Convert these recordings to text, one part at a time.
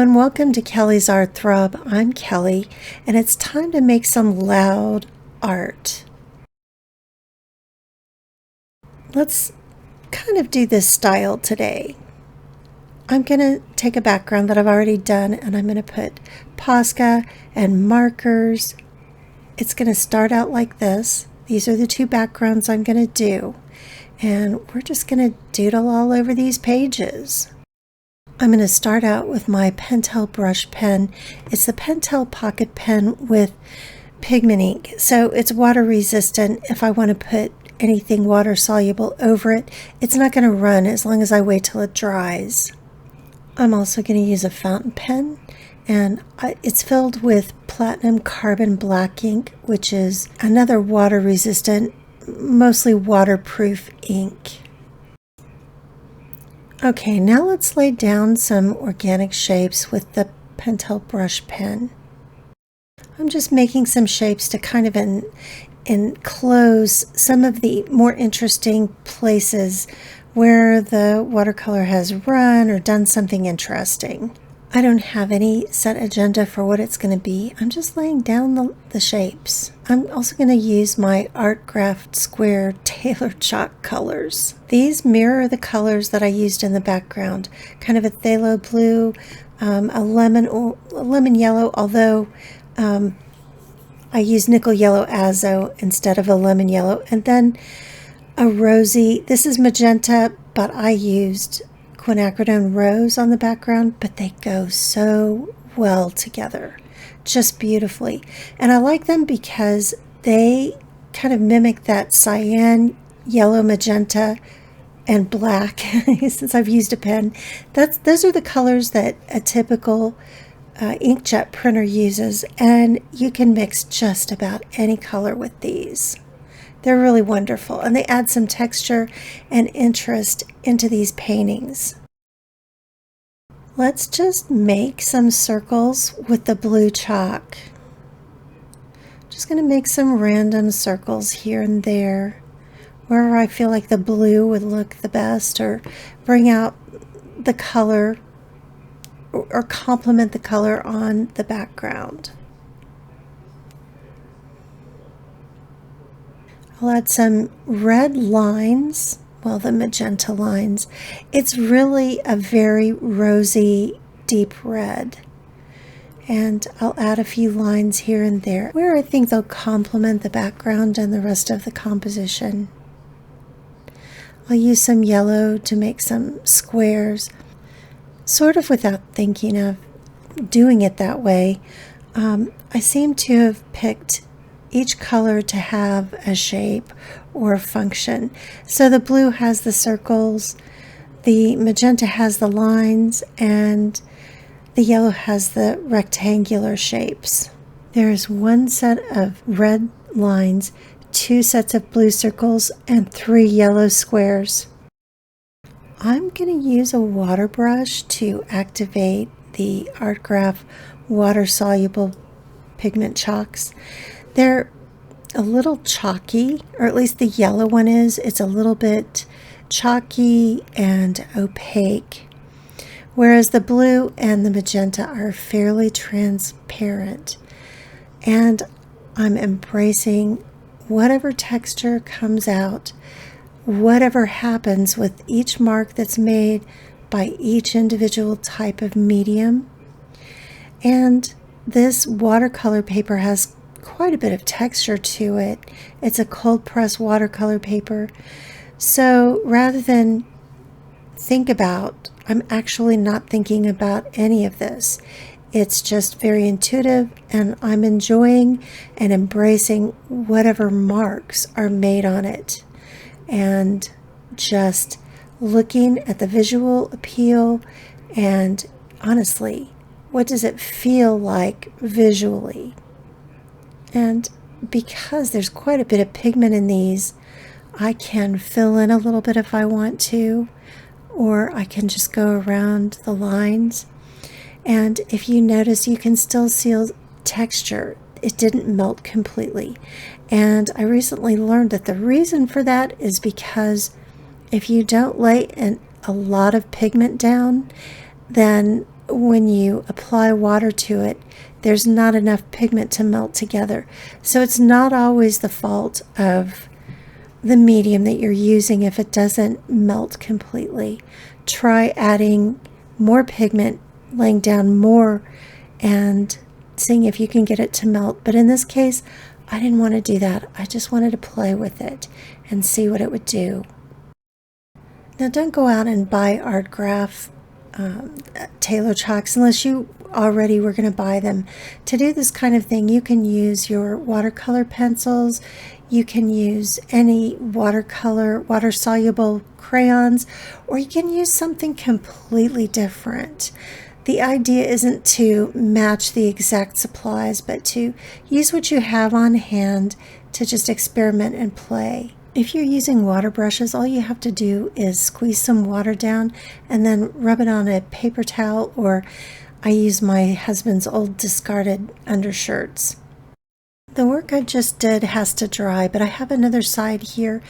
everyone, welcome to Kelly's Art Throb. I'm Kelly, and it's time to make some loud art. Let's kind of do this style today. I'm going to take a background that I've already done, and I'm going to put Posca and markers. It's going to start out like this. These are the two backgrounds I'm going to do, and we're just going to doodle all over these pages. I'm going to start out with my Pentel brush pen. It's the Pentel pocket pen with pigment ink, so it's water resistant. If I want to put anything water soluble over it, it's not going to run as long as I wait till it dries. I'm also going to use a fountain pen, and it's filled with platinum carbon black ink, which is another water resistant, mostly waterproof ink. Okay, now let's lay down some organic shapes with the Pentel brush pen. I'm just making some shapes to kind of enclose some of the more interesting places where the watercolor has run or done something interesting. I don't have any set agenda for what it's going to be. I'm just laying down the shapes. I'm also going to use my Art Craft Square Tailor Chalk colors. These mirror the colors that I used in the background, kind of a phthalo blue, a lemon yellow, although I used nickel yellow azo instead of a lemon yellow, and then a rosy. This is magenta, but I used quinacridone rose on the background, but they go so well together, just beautifully. And I like them because they kind of mimic that cyan, yellow, magenta, and black. Since I've used a pen, those are the colors that a typical inkjet printer uses, and you can mix just about any color with these. They're really wonderful, and they add some texture and interest into these paintings. Let's just make some circles with the blue chalk. Just going to make some random circles here and there, wherever I feel like the blue would look the best, or bring out the color, or complement the color on the background. I'll add some red lines, well, the magenta lines. It's really a very rosy, deep red. And I'll add a few lines here and there where I think they'll complement the background and the rest of the composition. I'll use some yellow to make some squares, sort of without thinking of doing it that way. I seem to have picked each color to have a shape or a function. So the blue has the circles, the magenta has the lines, and the yellow has the rectangular shapes. There is one set of red lines, 2 sets of blue circles, and 3 yellow squares. I'm going to use a water brush to activate the Art Craft water-soluble pigment chalks. They're a little chalky, or at least the yellow one is. It's a little bit chalky and opaque, whereas the blue and the magenta are fairly transparent. And I'm embracing whatever texture comes out, whatever happens with each mark that's made by each individual type of medium. And this watercolor paper has quite a bit of texture to it. It's a cold press watercolor paper. So rather than I'm actually not thinking about any of this. It's just very intuitive, and I'm enjoying and embracing whatever marks are made on it, and just looking at the visual appeal, and honestly, what does it feel like visually? And because there's quite a bit of pigment in these, I can fill in a little bit if I want to, or I can just go around the lines. And if you notice, you can still see texture. It didn't melt completely. And I recently learned that the reason for that is because if you don't lay a lot of pigment down, then when you apply water to it, there's not enough pigment to melt together. So it's not always the fault of the medium that you're using if it doesn't melt completely. Try adding more pigment, laying down more, and seeing if you can get it to melt. But in this case, I didn't want to do that. I just wanted to play with it and see what it would do. Now, don't go out and buy art graph Taylor chalks unless you already were going to buy them. To do this kind of thing, you can use your watercolor pencils. You can use any watercolor, water-soluble crayons, or you can use something completely different. The idea isn't to match the exact supplies, but to use what you have on hand to just experiment and play. If you're using water brushes, all you have to do is squeeze some water down and then rub it on a paper towel, or I use my husband's old discarded undershirts. The work I just did has to dry, but I have another side here,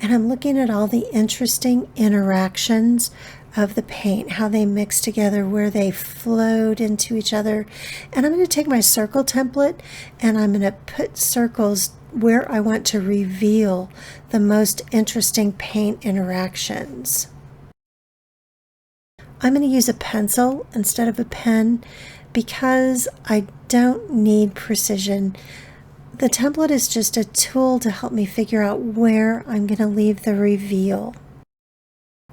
and I'm looking at all the interesting interactions of the paint, how they mix together, where they flowed into each other. And I'm going to take my circle template and I'm going to put circles where I want to reveal the most interesting paint interactions. I'm going to use a pencil instead of a pen because I don't need precision. The template is just a tool to help me figure out where I'm going to leave the reveal.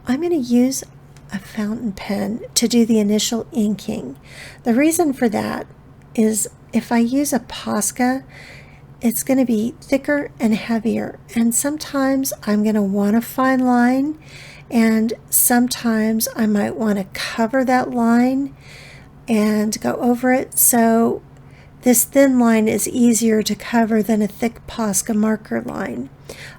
I'm going to use a fountain pen to do the initial inking. The reason for that is if I use a Posca, it's going to be thicker and heavier, and sometimes I'm going to want a fine line, and sometimes I might want to cover that line and go over it. So this thin line is easier to cover than a thick Posca marker line.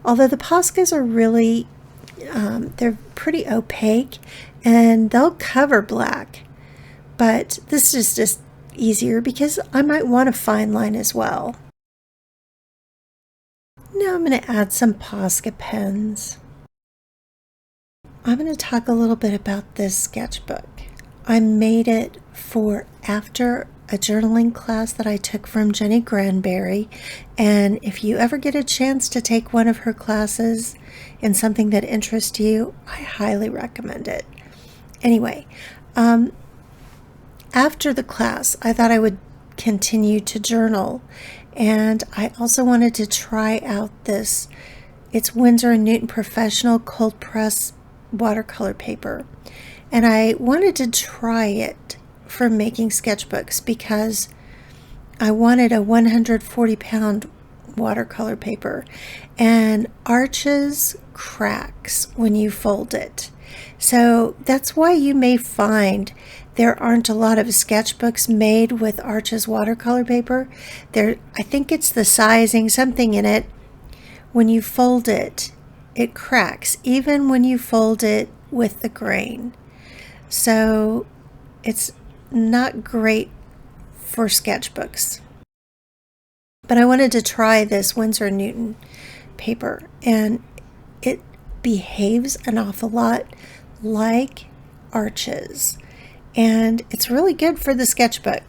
Although the Poscas are really, they're pretty opaque and they'll cover black, but this is just easier because I might want a fine line as well. Now I'm going to add some Posca pens. I'm going to talk a little bit about this sketchbook. I made it for after a journaling class that I took from Jenny Granberry, and if you ever get a chance to take one of her classes in something that interests you, I highly recommend it. Anyway, after the class, I thought I would continue to journal, and I also wanted to try out this. It's Winsor & Newton Professional Cold Press watercolor paper, and I wanted to try it for making sketchbooks because I wanted a 140-pound watercolor paper, and arches cracks when you fold it. So that's why you may find there aren't a lot of sketchbooks made with Arches watercolor paper. I think it's the sizing, something in it. When you fold it, it cracks, even when you fold it with the grain. So it's not great for sketchbooks. But I wanted to try this Winsor & Newton paper, and it behaves an awful lot like Arches, and it's really good for the sketchbook.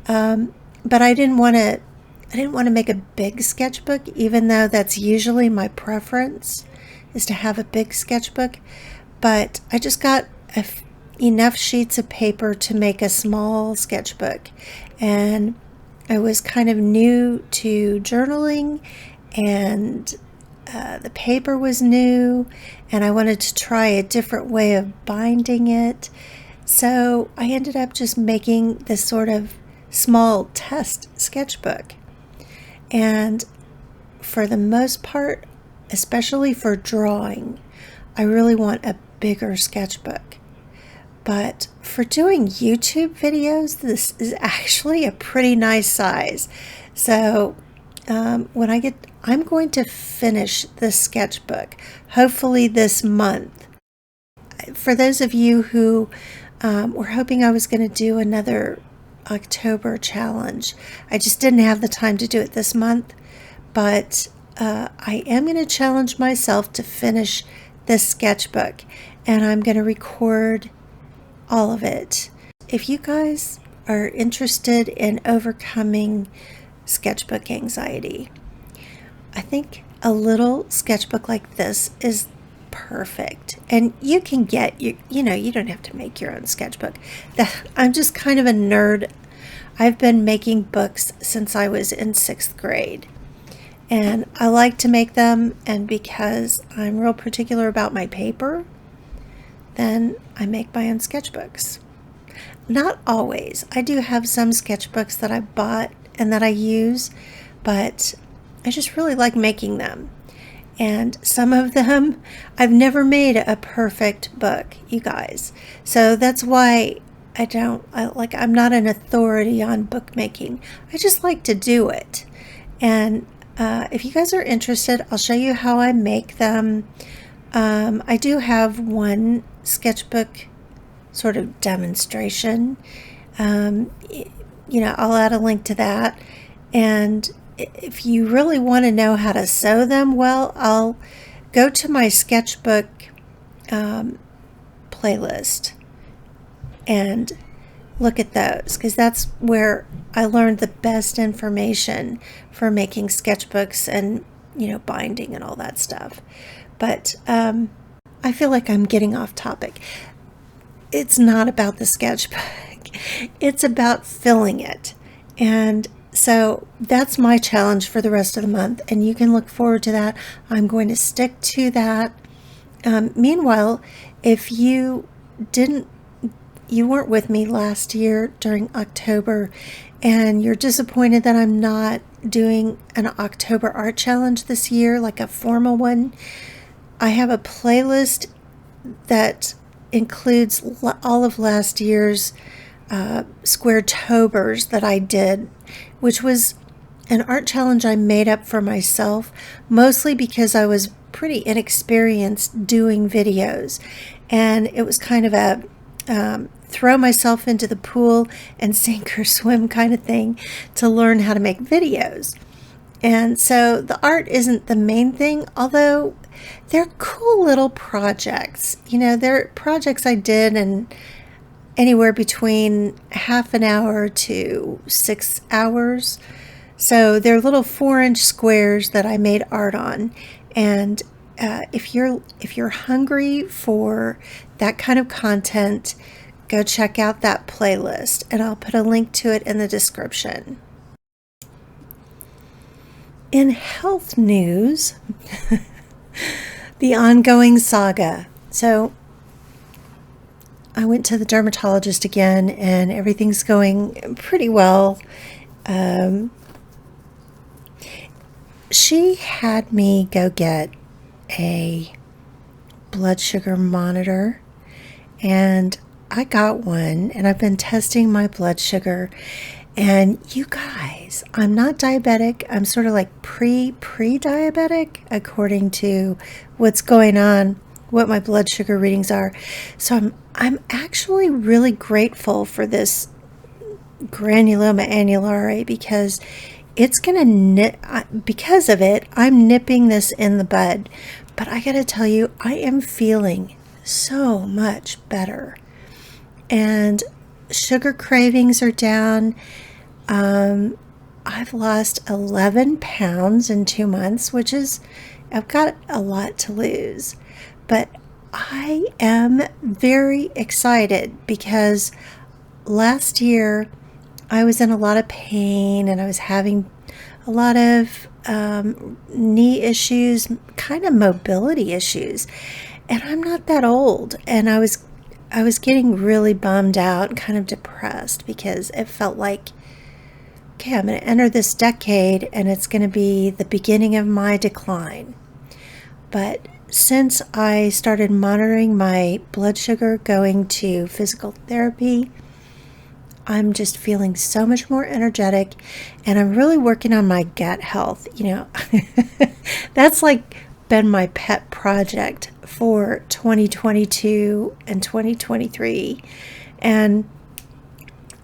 But I didn't want to make a big sketchbook, even though that's usually my preference, is to have a big sketchbook. But I just got enough sheets of paper to make a small sketchbook, and I was kind of new to journaling, and the paper was new, and I wanted to try a different way of binding it. So I ended up just making this sort of small test sketchbook. And for the most part, especially for drawing, I really want a bigger sketchbook. But for doing YouTube videos, this is actually a pretty nice size. So I'm going to finish this sketchbook, hopefully this month. For those of you who were hoping I was going to do another October challenge, I just didn't have the time to do it this month, but I am going to challenge myself to finish this sketchbook, and I'm going to record all of it. if you guys are interested in overcoming sketchbook anxiety, I think a little sketchbook like this is perfect. And you can get, you don't have to make your own sketchbook. I'm just kind of a nerd. I've been making books since I was in 6th grade. And I like to make them, and because I'm real particular about my paper, then I make my own sketchbooks. Not always. I do have some sketchbooks that I bought and that I use, but I just really like making them. And some of them, I've never made a perfect book, you guys. So that's why I'm not an authority on bookmaking. I just like to do it. And if you guys are interested, I'll show you how I make them. I do have one sketchbook sort of demonstration. I'll add a link to that. And if you really want to know how to sew them, well, I'll go to my sketchbook playlist and look at those, because that's where I learned the best information for making sketchbooks and binding and all that stuff. But I feel like I'm getting off topic. It's not about the sketchbook. It's about filling it. And so that's my challenge for the rest of the month, and you can look forward to that. I'm going to stick to that. Meanwhile, if you weren't with me last year during October, and you're disappointed that I'm not doing an October art challenge this year, like a formal one, I have a playlist that includes all of last year's Squaretobers that I did, which was an art challenge I made up for myself, mostly because I was pretty inexperienced doing videos, and it was kind of a throw myself into the pool and sink or swim kind of thing to learn how to make videos. And so the art isn't the main thing, although they're cool little projects. They're projects I did in anywhere between half an hour to 6 hours. So they're little 4-inch squares that I made art on. And if you're hungry for that kind of content, go check out that playlist, and I'll put a link to it in the description. In health news, the ongoing saga. So I went to the dermatologist again, and everything's going pretty well. She had me go get a blood sugar monitor, and I got one, and I've been testing my blood sugar. And you guys, I'm not diabetic. I'm sort of like pre-diabetic according to what's going on, what my blood sugar readings are. So I'm actually really grateful for this granuloma annulare, because it's gonna because of it, I'm nipping this in the bud. But I gotta tell you, I am feeling so much better, and sugar cravings are down. I've lost 11 pounds in 2 months, I've got a lot to lose, but I am very excited because last year I was in a lot of pain, and I was having a lot of knee issues, kind of mobility issues, and I'm not that old, and I was getting really bummed out and kind of depressed, because it felt like, okay, I'm going to enter this decade and it's going to be the beginning of my decline. But since I started monitoring my blood sugar, going to physical therapy, I'm just feeling so much more energetic, and I'm really working on my gut health. That's like been my pet project for 2022 and 2023. And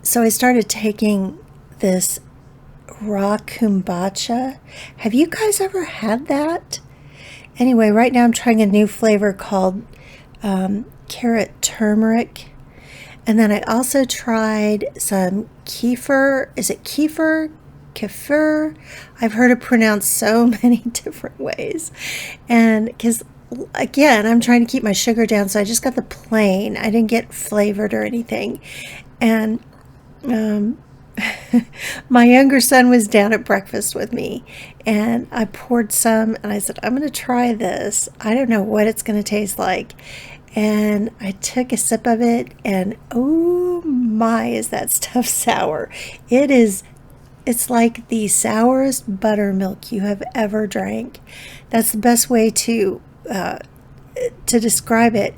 so I started taking this raw kombucha. Have you guys ever had that? Anyway, right now I'm trying a new flavor called carrot turmeric, And then I also tried some kefir. Is it kefir? Kefir? I've heard it pronounced so many different ways. And because, again, I'm trying to keep my sugar down, so I just got the plain. I didn't get flavored or anything. And my younger son was down at breakfast with me, and I poured some, and I said, I'm going to try this. I don't know what it's going to taste like. And I took a sip of it, and oh my, is that stuff sour. It's like the sourest buttermilk you have ever drank. That's the best way to describe it.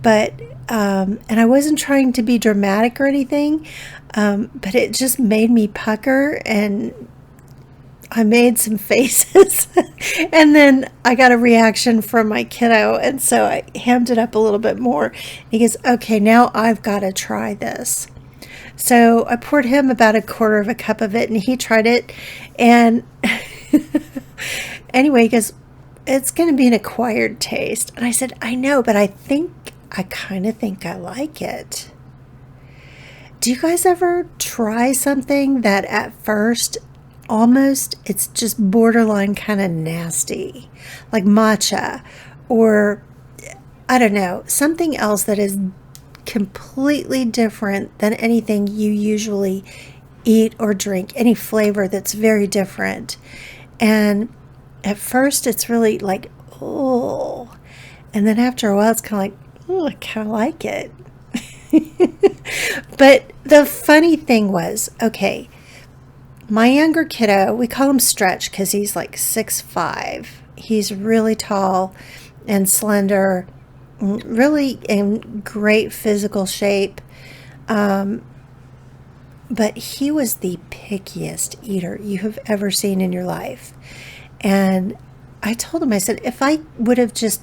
But and I wasn't trying to be dramatic or anything, but it just made me pucker, and I made some faces. And then I got a reaction from my kiddo, and so I hammed it up a little bit more. He goes, okay, now I've got to try this. So I poured him about a quarter of a cup of it, and he tried it. And anyway, he goes, it's going to be an acquired taste. And I said, I know, but I kind of think I like it. Do you guys ever try something that at first it's just borderline kind of nasty, like matcha, or I don't know, something else that is completely different than anything you usually eat or drink, any flavor that's very different. And at first it's really like, oh, and then after a while it's kind of like, oh, I kind of like it. But the funny thing was, okay, my younger kiddo, we call him Stretch because he's like 6'5". He's really tall and slender, really in great physical shape. But he was the pickiest eater you have ever seen in your life. And I told him, I said, if I would have just,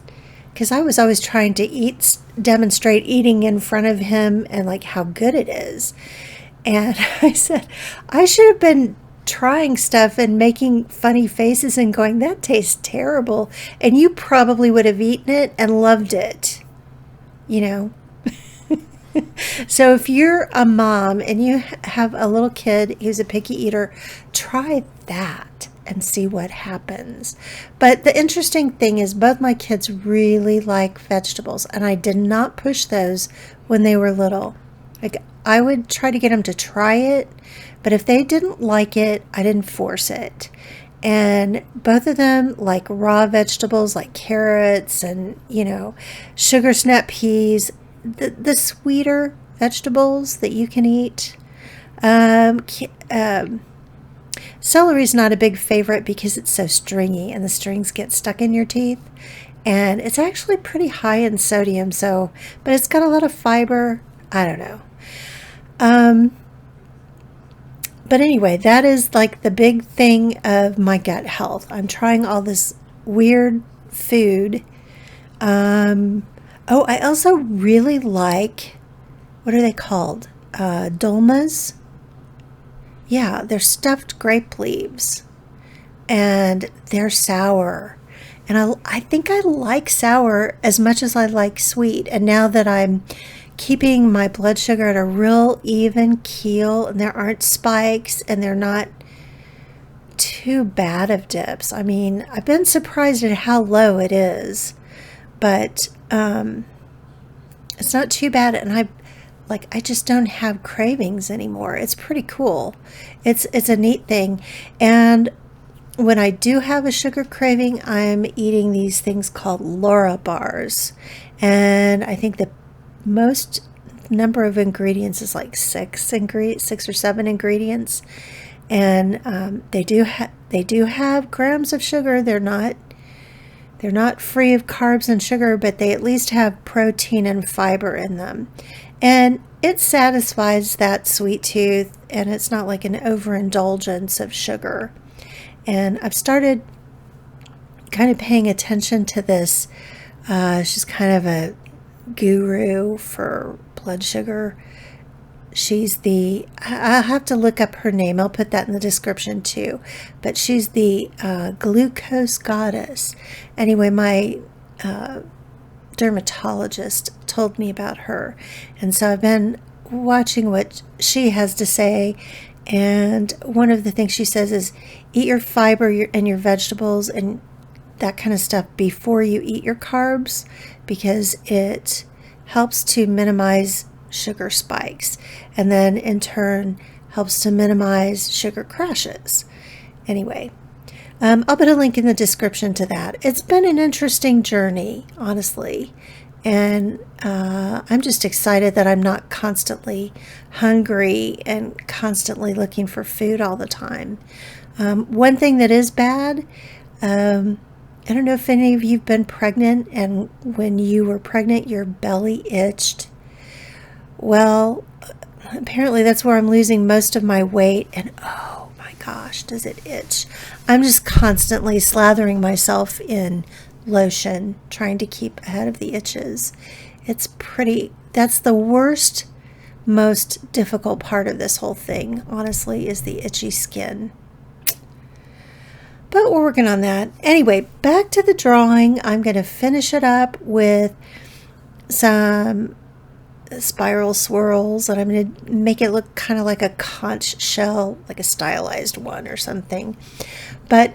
because I was always trying to demonstrate eating in front of him and like how good it is. And I said, I should have been trying stuff and making funny faces and going, that tastes terrible. And you probably would have eaten it and loved it, you know. So if you're a mom and you have a little kid who's a picky eater, try that and see what happens. But the interesting thing is both my kids really like vegetables, and I did not push those when they were little. Like, I would try to get them to try it, but if they didn't like it, I didn't force it. And both of them like raw vegetables like carrots and, you know, sugar snap peas, the sweeter vegetables that you can eat. Celery is not a big favorite because it's so stringy and the strings get stuck in your teeth. And it's actually pretty high in sodium, so, but it's got a lot of fiber. I don't know. But anyway, that is like the big thing of my gut health. I'm trying all this weird food. Oh, I also really like, what are they called? Dolmas. Yeah, they're stuffed grape leaves, and they're sour. And I think I like sour as much as I like sweet. And now that I'm keeping my blood sugar at a real even keel, and there aren't spikes, and they're not too bad of dips. I mean, I've been surprised at how low it is, but it's not too bad. And I just don't have cravings anymore. It's pretty cool. It's a neat thing. And when I do have a sugar craving, I'm eating these things called Laura bars. And I think the most number of ingredients is like 6 or 7 ingredients. And they do have grams of sugar. They're not free of carbs and sugar, but they at least have protein and fiber in them. And it satisfies that sweet tooth, and it's not like an overindulgence of sugar. And I've started kind of paying attention to this. She's kind of a guru for blood sugar. I'll have to look up her name. I'll put that in the description too. But she's the glucose goddess. Anyway, my dermatologist told me about her. And so I've been watching what she has to say, and one of the things she says is eat your fiber and your vegetables and that kind of stuff before you eat your carbs, because it helps to minimize sugar spikes, and then in turn helps to minimize sugar crashes. Anyway, I'll put a link in the description to that. It's been an interesting journey, honestly, and I'm just excited that I'm not constantly hungry and constantly looking for food all the time. One thing that is bad, I don't know if any of you've been pregnant, and when you were pregnant your belly itched. Well, apparently that's where I'm losing most of my weight, and oh my gosh, does it itch. I'm just constantly slathering myself in lotion, trying to keep ahead of the itches. That's the worst, most difficult part of this whole thing, honestly, is the itchy skin. But we're working on that. Anyway, back to the drawing. I'm going to finish it up with some spiral swirls, and I'm going to make it look kind of like a conch shell, like a stylized one or something. But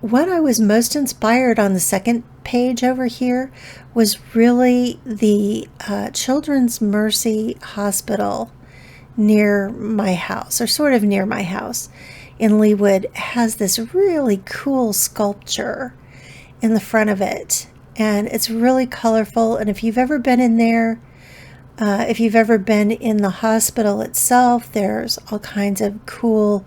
what I was most inspired on the second page over here was really the Children's Mercy Hospital near my house, or sort of near my house in Leawood, has this really cool sculpture in the front of it, and it's really colorful. And if you've ever been in there, if you've ever been in the hospital itself, there's all kinds of cool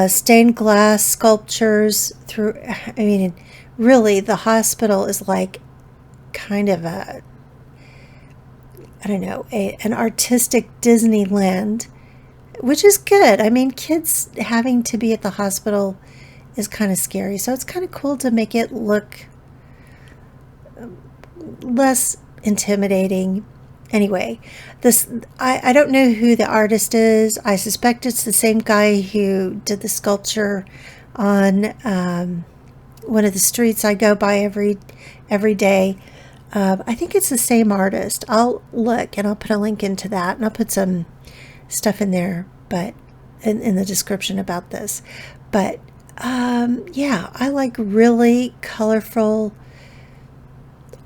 stained glass sculptures through. I mean, really, the hospital is like kind of I don't know, an artistic Disneyland, which is good. I mean, kids having to be at the hospital is kind of scary, so it's kind of cool to make it look less intimidating. Anyway, this I don't know who the artist is. I suspect it's the same guy who did the sculpture on one of the streets I go by every day. I think it's the same artist. I'll look and I'll put a link into that, and I'll put some stuff in there, but in the description about this. But yeah, I like really colorful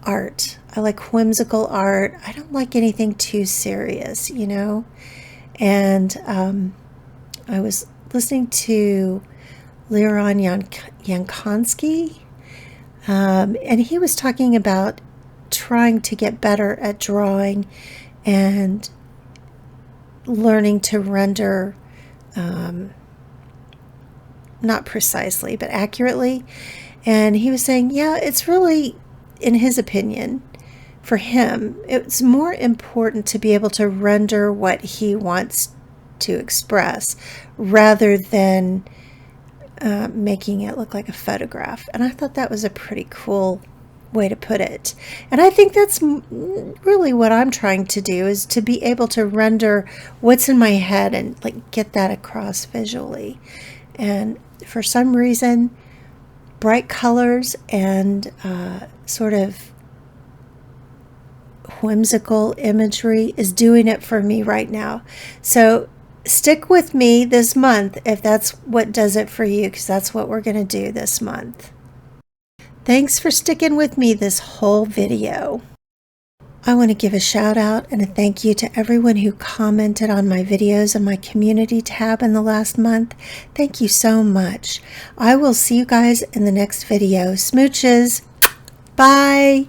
art. I like whimsical art. I don't like anything too serious, you know. And I was listening to Leron Yankonsky, and he was talking about trying to get better at drawing and learning to render, not precisely, but accurately. And he was saying, yeah, it's really, in his opinion, for him, it's more important to be able to render what he wants to express rather than making it look like a photograph. And I thought that was a pretty cool way to put it. And I think that's really what I'm trying to do, is to be able to render what's in my head and like get that across visually. And for some reason, bright colors and sort of whimsical imagery is doing it for me right now. So stick with me this month if that's what does it for you, because that's what we're going to do this month. Thanks for sticking with me this whole video. I want to give a shout out and a thank you to everyone who commented on my videos in my community tab in the last month. Thank you so much. I will see you guys in the next video. Smooches. Bye.